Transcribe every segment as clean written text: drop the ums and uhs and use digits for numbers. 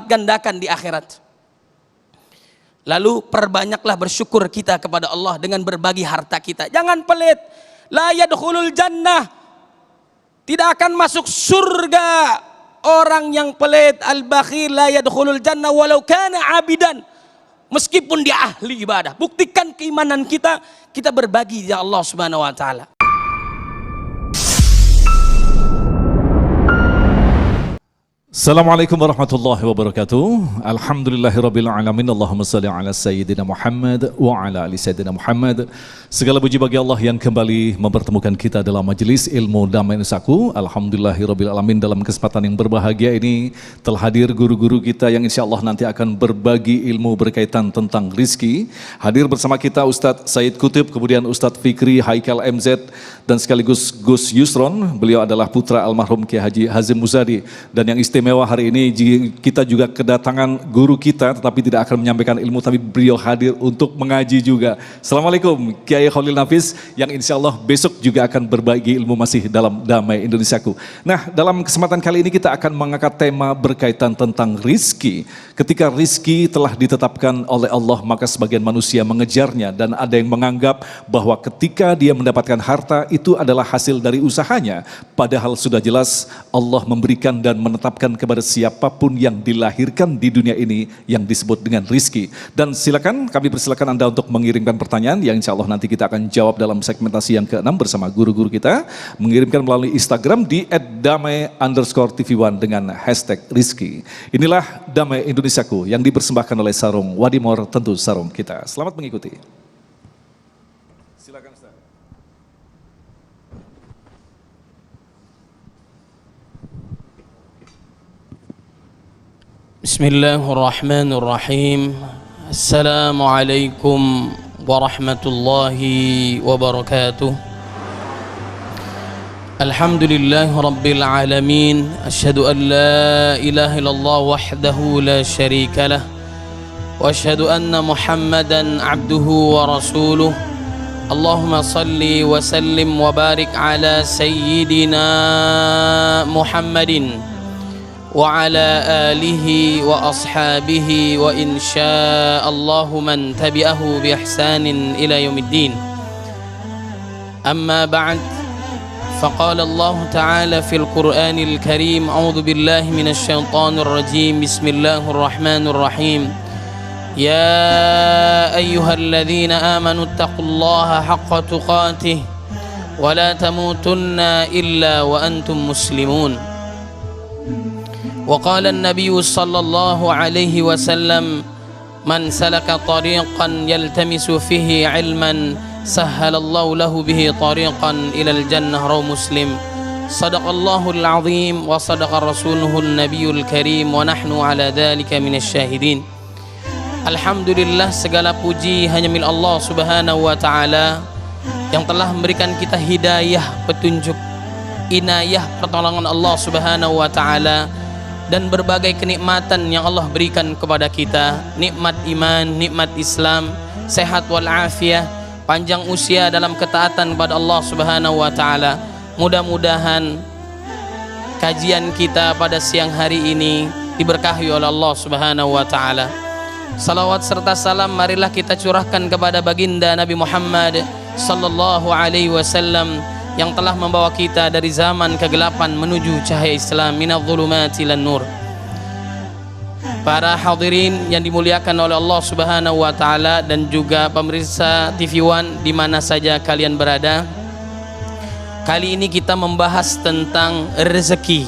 berlipat gandakan di akhirat. Lalu perbanyaklah bersyukur kita kepada Allah dengan berbagi harta kita. Jangan pelit. La yadkhulul jannah, tidak akan masuk surga orang yang pelit. Al-bakhil la yadkhulul jannah walau kana abidan, meskipun dia ahli ibadah. Buktikan keimanan kita, kita berbagi ya Allah Subhanahu wa taala. Assalamualaikum warahmatullahi wabarakatuh. Alhamdulillahirabbil alamin. Allahumma shalli ala sayyidina Muhammad wa ala ali sayyidina Muhammad. Segala puji bagi Allah yang kembali mempertemukan kita dalam majelis ilmu damai nusaku. Alhamdulillahirabbil alamin. Dalam kesempatan yang berbahagia ini telah hadir guru-guru kita yang insyaallah nanti akan berbagi ilmu berkaitan tentang rizki. Hadir bersama kita Ustadz Said Kutub, kemudian Ustadz Fikri Haikal MZ, dan sekaligus Gus Yusron. Beliau adalah putra almarhum Kiai Haji Hazim Muzadi. Dan yang istimewa hari ini kita juga kedatangan guru kita, tetapi tidak akan menyampaikan ilmu, tapi beliau hadir untuk mengaji juga. Assalamualaikum Kiai Khalil Nafis, yang insya Allah besok juga akan berbagi ilmu masih dalam Damai Indonesiaku. Nah, dalam kesempatan kali ini kita akan mengangkat tema berkaitan tentang rizki. Ketika rizki telah ditetapkan oleh Allah, maka sebagian manusia mengejarnya, dan ada yang menganggap bahwa ketika dia mendapatkan harta itu adalah hasil dari usahanya. Padahal sudah jelas Allah memberikan dan menetapkan kepada siapapun yang dilahirkan di dunia ini yang disebut dengan rizki. Dan silakan, kami persilakan Anda untuk mengirimkan pertanyaan yang insya Allah nanti kita akan jawab dalam segmentasi yang ke-6 bersama guru-guru kita. Mengirimkan melalui Instagram di @damai_tv1 dengan hashtag rizki. Inilah Damai Indonesiaku yang dipersembahkan oleh Sarung Wadimor, tentu sarung kita. Selamat mengikuti. Silakan Ustaz. Bismillahirrahmanirrahim. Assalamualaikum warahmatullahi wabarakatuh. Alhamdulillahi rabbil alamin. Asyhadu an la ilaha illallah wahdahu la syarika lah. Wa asyhadu anna Muhammadan abduhu wa rasuluh. Allahumma salli wa sallim wa barik ala sayyidina Muhammadin wa ala alihi wa ashabihi wa insyaallahu man tabi'ahu bi ihsanin ila yaumiddin. Amma ba'd, faqala Allah ta'ala fil Qur'anil Karim, a'udzu billahi minasy syaithanir rajim. Bismillahirrahmanirrahim. Ya ayyuhalladzina amanu taqullaha haqqa tuqatih wa la tamutunna illa wa antum muslimun. وقال النبي صلى الله عليه وسلم من سلك طريقا يلتمس فيه علما سهل الله له به طريقا إلى الجنة. رواه مسلم. صدق الله العظيم وصدق رسوله النبي الكريم ونحن على ذلك من الشاهدين. Alhamdulillah, segala puji hanya milik Allah Subhanahu wa taala yang telah memberikan kita hidayah, petunjuk, inayah, pertolongan Allah Subhanahu wa taala, dan berbagai kenikmatan yang Allah berikan kepada kita. Nikmat iman, nikmat Islam, sehat walafiat, panjang usia dalam ketaatan kepada Allah Subhanahu wa taala. Mudah-mudahan kajian kita pada siang hari ini diberkahi oleh Allah Subhanahu wa taala. Salawat serta salam marilah kita curahkan kepada baginda Nabi Muhammad sallallahu alaihi wasallam yang telah membawa kita dari zaman kegelapan menuju cahaya Islam, minadh-dhulumati ilan nur. Para hadirin yang dimuliakan oleh Allah Subhanahu wa taala dan juga pemirsa TV One di mana saja kalian berada. Kali ini kita membahas tentang rezeki.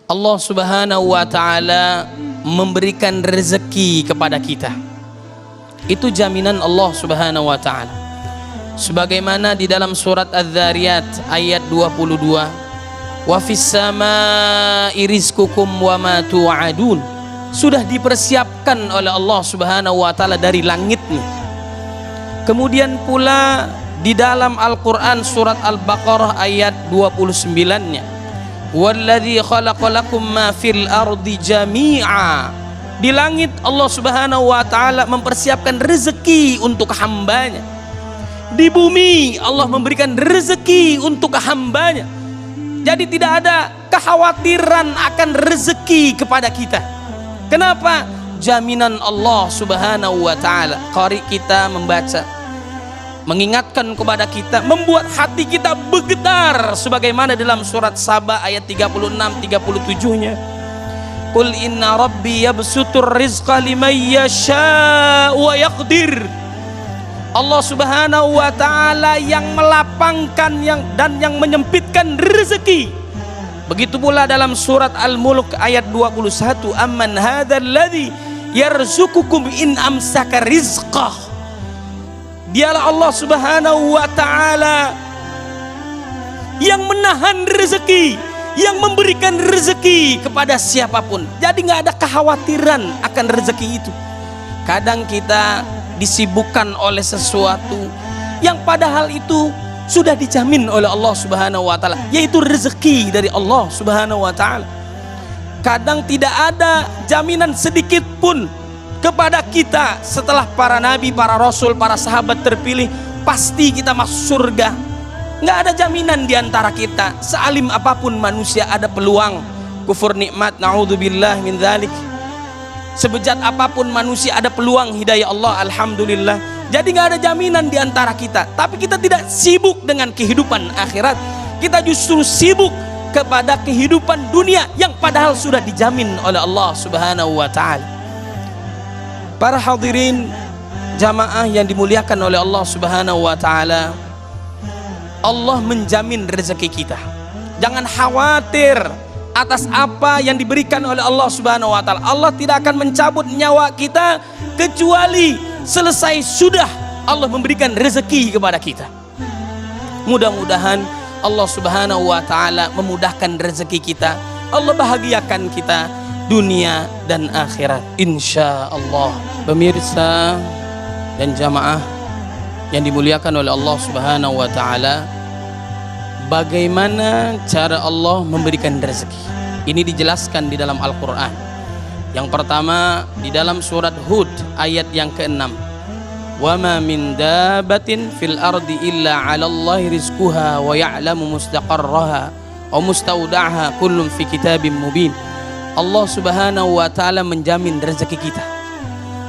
Allah Subhanahu wa taala memberikan rezeki kepada kita. Itu jaminan Allah Subhanahu wa taala. Sebagaimana di dalam surat Az-Zariyat ayat 22, wa fis samaa'i rizqukum wa ma tu'adun. Sudah dipersiapkan oleh Allah Subhanahu wa taala dari langitnya. Kemudian pula di dalam Al-Qur'an surat Al-Baqarah ayat 29-nya, walladzi khalaqalakum ma fil ardi jami'a. Di langit Allah Subhanahu wa taala mempersiapkan rezeki untuk hambanya. Di bumi Allah memberikan rezeki untuk hambanya. Jadi tidak ada kekhawatiran akan rezeki kepada kita. Kenapa? Jaminan Allah Subhanahu wa ta'ala. Qari kita membaca, mengingatkan kepada kita, membuat hati kita bergetar sebagaimana dalam surat Saba ayat 36-37-nya. Qul inna rabbi yabsutur rizqa liman yasha wa yaqdir. Allah Subhanahu wa ta'ala yang melapangkan dan yang menyempitkan rezeki. Begitu pula dalam surat Al-Mulk ayat 21, amman hadzal ladzi yarzuqukum in amsaka rizqah. Dialah Allah Subhanahu wa ta'ala yang menahan rezeki, yang memberikan rezeki kepada siapapun. Jadi nggak ada kekhawatiran akan rezeki itu. Kadang kita disibukkan oleh sesuatu yang padahal itu sudah dijamin oleh Allah Subhanahu wa ta'ala, yaitu rezeki dari Allah Subhanahu wa ta'ala. Kadang tidak ada jaminan sedikit pun kepada kita setelah para nabi, para rasul, para sahabat terpilih pasti kita masuk surga. Nggak ada jaminan diantara kita. Sealim apapun manusia ada peluang kufur nikmat, na'udzubillah min dzalik. Sebejat apapun manusia ada peluang hidayah Allah, alhamdulillah. Jadi nggak ada jaminan diantara kita. Tapi kita tidak sibuk dengan kehidupan akhirat. Kita justru sibuk kepada kehidupan dunia yang padahal sudah dijamin oleh Allah Subhanahu wa ta'ala. Para hadirin jamaah yang dimuliakan oleh Allah Subhanahu wa ta'ala, Allah menjamin rezeki kita. Jangan khawatir atas apa yang diberikan oleh Allah Subhanahu wa ta'ala. Allah tidak akan mencabut nyawa kita kecuali selesai sudah Allah memberikan rezeki kepada kita. Mudah-mudahan Allah Subhanahu wa ta'ala memudahkan rezeki kita. Allah bahagiakan kita dunia dan akhirat, insya Allah. Pemirsa dan jamaah yang dimuliakan oleh Allah Subhanahu wa ta'ala, bagaimana cara Allah memberikan rezeki? Ini dijelaskan di dalam Al-Quran. Yang pertama di dalam surat Hud ayat yang ke-6, wa ma min dabatin fil ardi illa 'alallahi rizquha wa ya'lamu mustaqarraha wa mustaudaha kullun fi kitabim mubin. Allah Subhanahu wa ta'ala menjamin rezeki kita.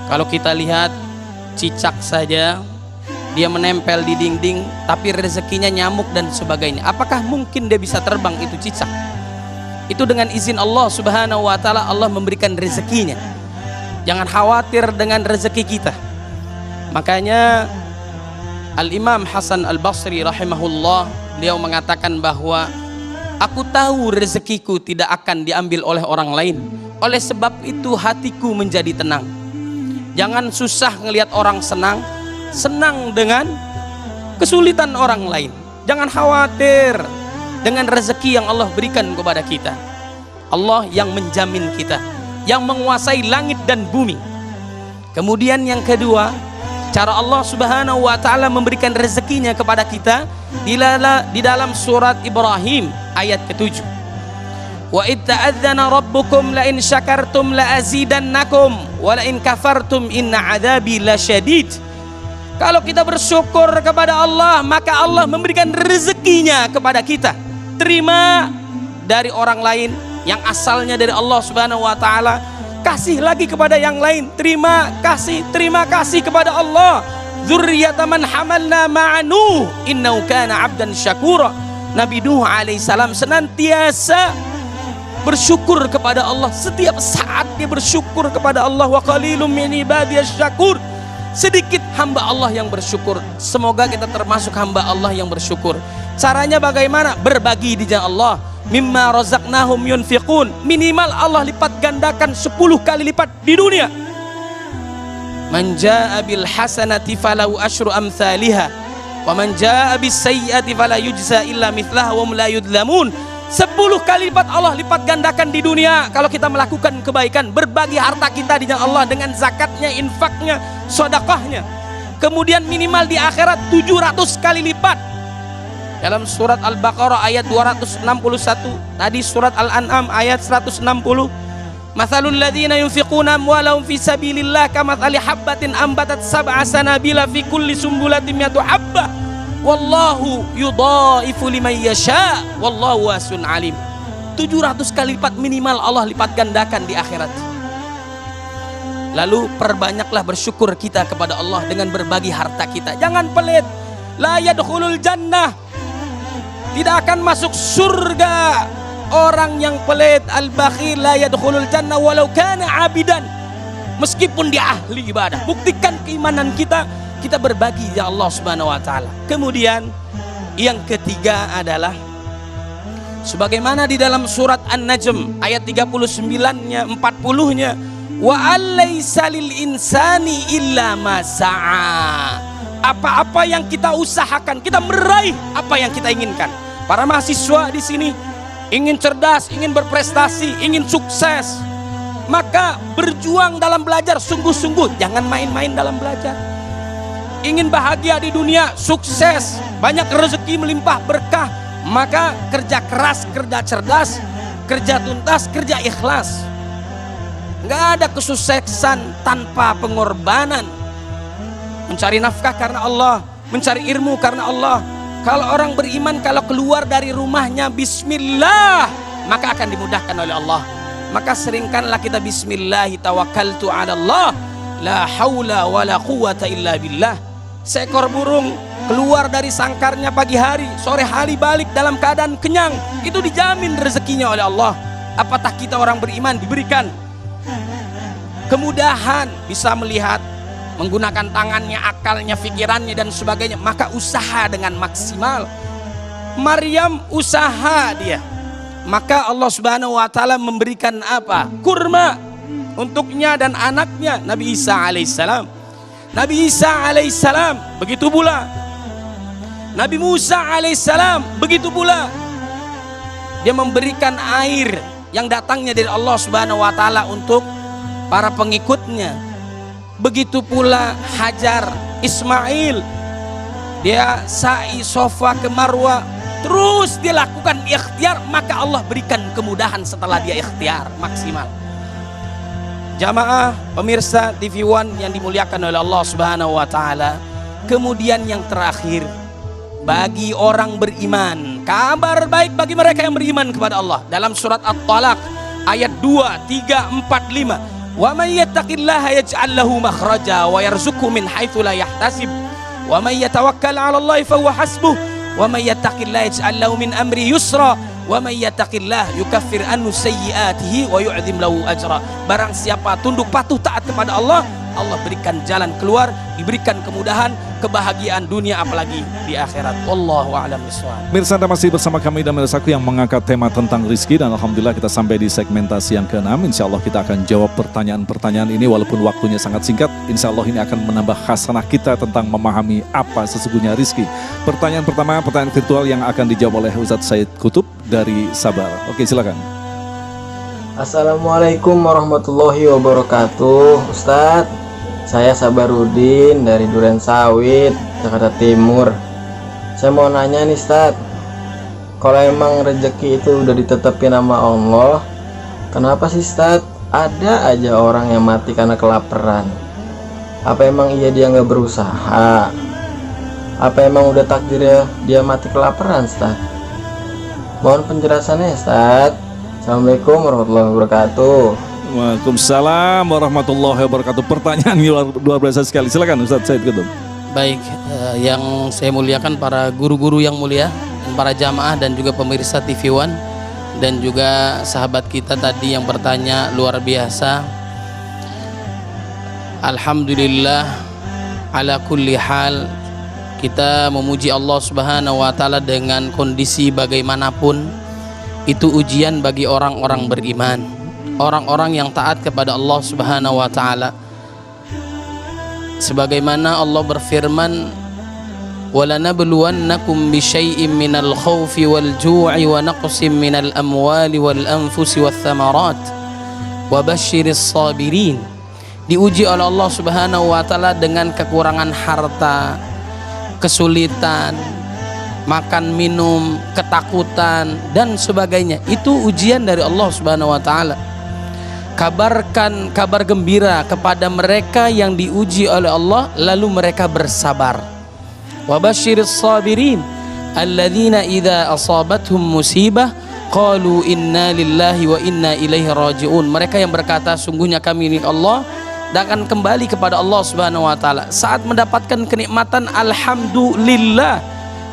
Kalau kita lihat cicak saja, dia menempel di dinding tapi rezekinya nyamuk dan sebagainya. Apakah mungkin dia bisa terbang itu cicak? Itu dengan izin Allah Subhanahu wa ta'ala Allah memberikan rezekinya. Jangan khawatir dengan rezeki kita. Makanya Al-Imam Hasan Al-Basri rahimahullah, beliau mengatakan bahwa aku tahu rezekiku tidak akan diambil oleh orang lain. Oleh sebab itu hatiku menjadi tenang. Jangan susah ngelihat orang senang, senang dengan kesulitan orang lain. Jangan khawatir dengan rezeki yang Allah berikan kepada kita. Allah yang menjamin kita, yang menguasai langit dan bumi. Kemudian yang kedua, cara Allah Subhanahu wa ta'ala memberikan rezekinya kepada kita di dalam surat Ibrahim ayat ke-7. Wa idh ta'adzana rabbukum la in syakartum la azidannakum wa la in kafartum inna adzabi lasyadid. Kalau kita bersyukur kepada Allah, maka Allah memberikan rezekinya kepada kita. Terima dari orang lain yang asalnya dari Allah Subhanahu wa ta'ala, kasih lagi kepada yang lain. Terima kasih kepada Allah. Dzurriyyata man hamalna ma'a Nuh innahu kana 'abdan syakura. Nabi Nuh alaihissalam senantiasa bersyukur kepada Allah. Setiap saat dia bersyukur kepada Allah. Wa qalilum min ibadiyasy syakur. Sedikit hamba Allah yang bersyukur. Semoga kita termasuk hamba Allah yang bersyukur. Caranya bagaimana? Berbagi di jalan Allah. Mimma razaqnahum yunfiqun. Minimal Allah lipat gandakan 10 kali lipat di dunia. Man jaa bil hasanati falahu asyru amsalihha wa man jaa bis sayyiati fala yujza illa mithlaha wa hum la yudlamun. 10 kali lipat Allah lipat gandakan di dunia kalau kita melakukan kebaikan, berbagi harta kita di jalan Allah dengan zakatnya, infaknya, sedekahnya. Kemudian minimal di akhirat 700 kali lipat. Dalam surat Al-Baqarah ayat 261, tadi surat Al-An'am ayat 160. Mathalul ladzina yunfiquna amwalahum fi sabilillah kamathali habbatin ambatat sab'a sanabila fi kulli sumbulatin mi'atu habbah. Wallahu yudhaifu liman yasha wallahu wasi'un alim. 700 kali lipat minimal Allah lipat gandakan di akhirat. Lalu perbanyaklah bersyukur kita kepada Allah dengan berbagi harta kita. Jangan pelit. La yadkhulul jannah, tidak akan masuk surga orang yang pelit. Al-bakhil la yadkhulul jannah walau kana abidan, meskipun dia ahli ibadah. Buktikan keimanan kita, kita berbagi ya Allah Subhanahu wa taala. Kemudian yang ketiga adalah sebagaimana di dalam surat An-Najm ayat 39-nya 40-nya, wa alaysa lil insani illa ma sa'a. Apa-apa yang kita usahakan, kita meraih apa yang kita inginkan. Para mahasiswa di sini ingin cerdas, ingin berprestasi, ingin sukses, maka berjuang dalam belajar sungguh-sungguh, jangan main-main dalam belajar. Ingin bahagia di dunia, sukses, banyak rezeki melimpah berkah, maka kerja keras, kerja cerdas, kerja tuntas, kerja ikhlas. Nggak ada kesuksesan tanpa pengorbanan. Mencari nafkah karena Allah, mencari ilmu karena Allah. Kalau orang beriman, kalau keluar dari rumahnya bismillah, maka akan dimudahkan oleh Allah. Maka seringkanlah kita bismillah tawakkaltu ala Allah, la haula wala quwata illa billah. Seekor burung keluar dari sangkarnya pagi hari, sore hari balik dalam keadaan kenyang, itu dijamin rezekinya oleh Allah. Apatah kita orang beriman diberikan kemudahan, bisa melihat, menggunakan tangannya, akalnya, pikirannya dan sebagainya, maka usaha dengan maksimal. Maryam usaha dia, maka Allah Subhanahu wa taala memberikan apa? Kurma untuknya dan anaknya Nabi Isa alaihissalam. Nabi Isa alaihissalam begitu pula. Nabi Musa alaihissalam begitu pula. Dia memberikan air yang datangnya dari Allah Subhanahu wa taala untuk para pengikutnya. Begitu pula Hajar, Ismail, dia sa'i Sofa ke Marwa, terus dia lakukan ikhtiar, maka Allah berikan kemudahan setelah dia ikhtiar maksimal. Jamaah pemirsa TV One yang dimuliakan oleh Allah Subhanahu wa taala. Kemudian yang terakhir, bagi orang beriman, kabar baik bagi mereka yang beriman kepada Allah. Dalam surat At-Talaq ayat 2, 3, 4, 5. Wa may yattaqillaha yaj'al lahu makhraja wa yarzuqhu min haitsu la yahtasib wa may yatawakkal 'ala Allah fa huwa hasbuh wa may yattaqillaha yaj'al lahu min amri yusra wa may yattaqillaha yukaffir anhu sayyi'atihi wa yu'dzim lahu ajra. Barang siapa tunduk patuh taat kepada Allah, Allah berikan jalan keluar, diberikan kemudahan, kebahagiaan dunia apalagi di akhirat. Wallahu a'lam bishawab. Mirsa, Anda masih bersama kami dan Mirsaku yang mengangkat tema tentang rizki, dan alhamdulillah kita sampai di segmentasi yang ke-6. Insya Allah kita akan jawab pertanyaan-pertanyaan ini walaupun waktunya sangat singkat. Insya Allah ini akan menambah khasanah kita tentang memahami apa sesungguhnya rizki. Pertanyaan pertama, pertanyaan virtual yang akan dijawab oleh Ustadz Said Kutub dari Sabar. Oke, silakan. Assalamualaikum warahmatullahi wabarakatuh. Ustadz, saya Sabarudin dari Duren Sawit, Jakarta Timur. Saya mau nanya nih Ustadz, kalau emang rezeki itu udah ditetapin sama Allah, kenapa sih Ustadz ada aja orang yang mati karena kelaparan? Apa emang iya dia nggak berusaha? Apa emang udah takdirnya dia mati kelaparan Ustadz? Mohon penjelasannya Ustadz. Assalamualaikum warahmatullahi wabarakatuh. Waalaikumsalam warahmatullahi wabarakatuh. Pertanyaan luar biasa sekali. Silakan Ustadz Said Kutub. Baik, yang saya muliakan para guru-guru yang mulia, dan para jamaah dan juga pemirsa TV One, dan juga sahabat kita tadi yang bertanya luar biasa. Alhamdulillah ala kulli hal, kita memuji Allah Subhanahu wa taala dengan kondisi bagaimanapun. Itu ujian bagi orang-orang beriman, orang-orang yang taat kepada Allah Subhanahu wa taala. Sebagaimana Allah berfirman, "Walanabluwannakum bisyai'im minal khaufi wal ju'i wa naqsim minal amwali wal anfusi wath thamarat wa basyiris sabirin." Diuji oleh Allah Subhanahu wa taala dengan kekurangan harta, kesulitan, makan minum, ketakutan dan sebagainya. Itu ujian dari Allah Subhanahu wa taala. Kabarkan kabar gembira kepada mereka yang diuji oleh Allah lalu mereka bersabar. Wa basyiris sabirin alladzina idza asabathum musibah qalu inna lillahi wa inna ilaihi raji'un. Mereka yang berkata sungguhnya kami milik Allah dan akan kembali kepada Allah Subhanahu wa taala. Saat mendapatkan kenikmatan, alhamdulillah,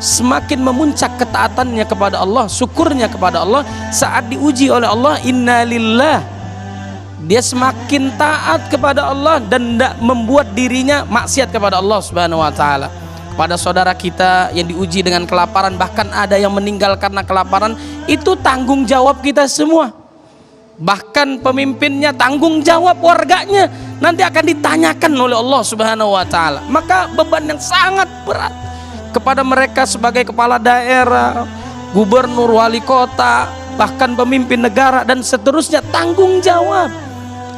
semakin memuncak ketaatannya kepada Allah, syukurnya kepada Allah. Saat diuji oleh Allah, innalillah, dia semakin taat kepada Allah dan tidak membuat dirinya maksiat kepada Allah Subhanahu wa taala. Pada saudara kita yang diuji dengan kelaparan, bahkan ada yang meninggal karena kelaparan, itu tanggung jawab kita semua. Bahkan pemimpinnya tanggung jawab warganya, nanti akan ditanyakan oleh Allah Subhanahu wa taala. Maka beban yang sangat berat kepada mereka sebagai kepala daerah, gubernur, wali kota, bahkan pemimpin negara dan seterusnya, tanggung jawab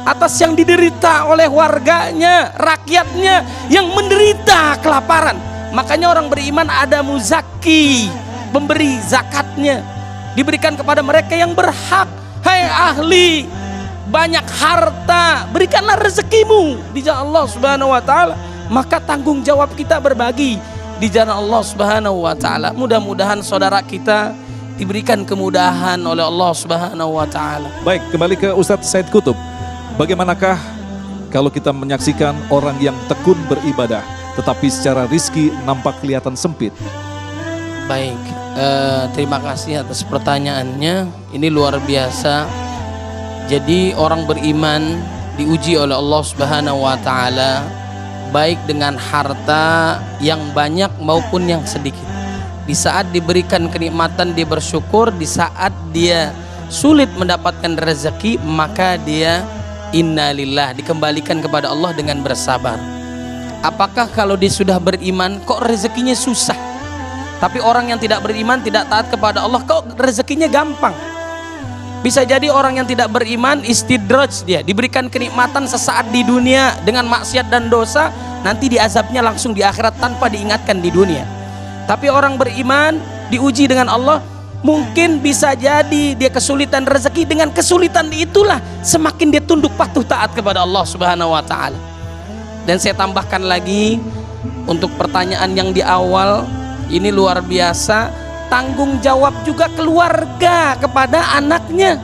atas yang diderita oleh warganya, rakyatnya yang menderita kelaparan. Makanya orang beriman ada muzaki, pemberi zakatnya, diberikan kepada mereka yang berhak. Hai ahli banyak harta, berikanlah rezekimu di jalan Allah Subhanahu wa taala. Maka tanggung jawab kita berbagi di jalan Allah Subhanahu wa taala. Mudah-mudahan saudara kita diberikan kemudahan oleh Allah Subhanahu wa taala. Baik, kembali ke Ustadz Said Kutub. Bagaimanakah kalau kita menyaksikan orang yang tekun beribadah tetapi secara rizki nampak kelihatan sempit? Baik, terima kasih atas pertanyaannya. Ini luar biasa. Jadi orang beriman diuji oleh Allah Subhanahu wa taala baik dengan harta yang banyak maupun yang sedikit. Di saat diberikan kenikmatan dia bersyukur, di saat dia sulit mendapatkan rezeki maka dia innalillah, dikembalikan kepada Allah dengan bersabar. Apakah kalau dia sudah beriman kok rezekinya susah? Tapi orang yang tidak beriman, tidak taat kepada Allah, kok rezekinya gampang? Bisa jadi orang yang tidak beriman istidraj, dia diberikan kenikmatan sesaat di dunia dengan maksiat dan dosa, nanti diazabnya langsung di akhirat tanpa diingatkan di dunia. Tapi orang beriman diuji dengan Allah, mungkin bisa jadi dia kesulitan rezeki, dengan kesulitan itulah semakin dia tunduk patuh taat kepada Allah Subhanahu wa taala. Dan saya tambahkan lagi untuk pertanyaan yang di awal, ini luar biasa, tanggung jawab juga keluarga kepada anaknya.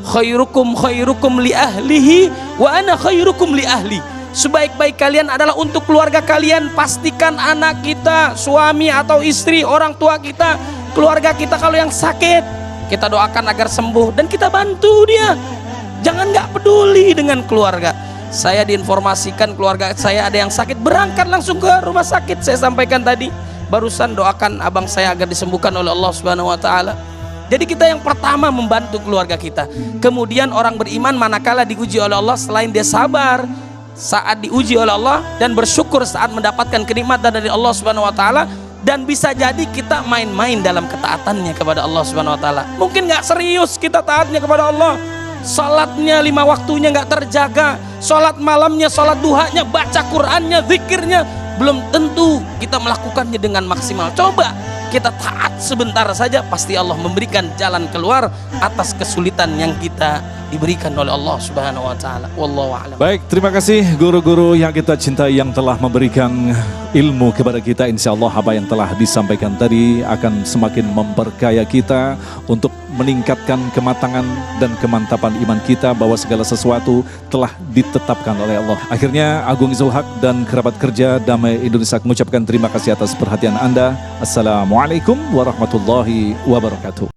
Khairukum khairukum li ahlihi wa ana khairukum li ahli. Sebaik-baik kalian adalah untuk keluarga kalian. Pastikan anak kita, suami atau istri, orang tua kita, keluarga kita kalau yang sakit, kita doakan agar sembuh dan kita bantu dia. Jangan nggak peduli dengan keluarga. Saya diinformasikan keluarga saya ada yang sakit, berangkat langsung ke rumah sakit. Saya sampaikan tadi barusan, doakan abang saya agar disembuhkan oleh Allah Subhanahu wa taala. Jadi kita yang pertama membantu keluarga kita. Kemudian orang beriman manakala diuji oleh Allah, selain dia sabar saat diuji oleh Allah dan bersyukur saat mendapatkan kenikmatan dari Allah Subhanahu wa taala, dan bisa jadi kita main-main dalam ketaatannya kepada Allah Subhanahu wa taala. Mungkin nggak serius kita taatnya kepada Allah. Salatnya 5 waktunya nggak terjaga, salat malamnya, salat duhanya, baca Qur'annya, zikirnya, belum tentu kita melakukannya dengan maksimal. Coba kita taat sebentar saja, pasti Allah memberikan jalan keluar atas kesulitan yang kita diberikan oleh Allah Subhanahu wa taala. Wallahu a'lam. Baik, terima kasih guru-guru yang kita cintai yang telah memberikan ilmu kepada kita. Insya Allah apa yang telah disampaikan tadi akan semakin memperkaya kita untuk meningkatkan kematangan dan kemantapan iman kita bahwa segala sesuatu telah ditetapkan oleh Allah. Akhirnya Agung Izul Haq dan kerabat kerja Damai Indonesia mengucapkan terima kasih atas perhatian Anda. Assalamualaikum warahmatullahi wabarakatuh.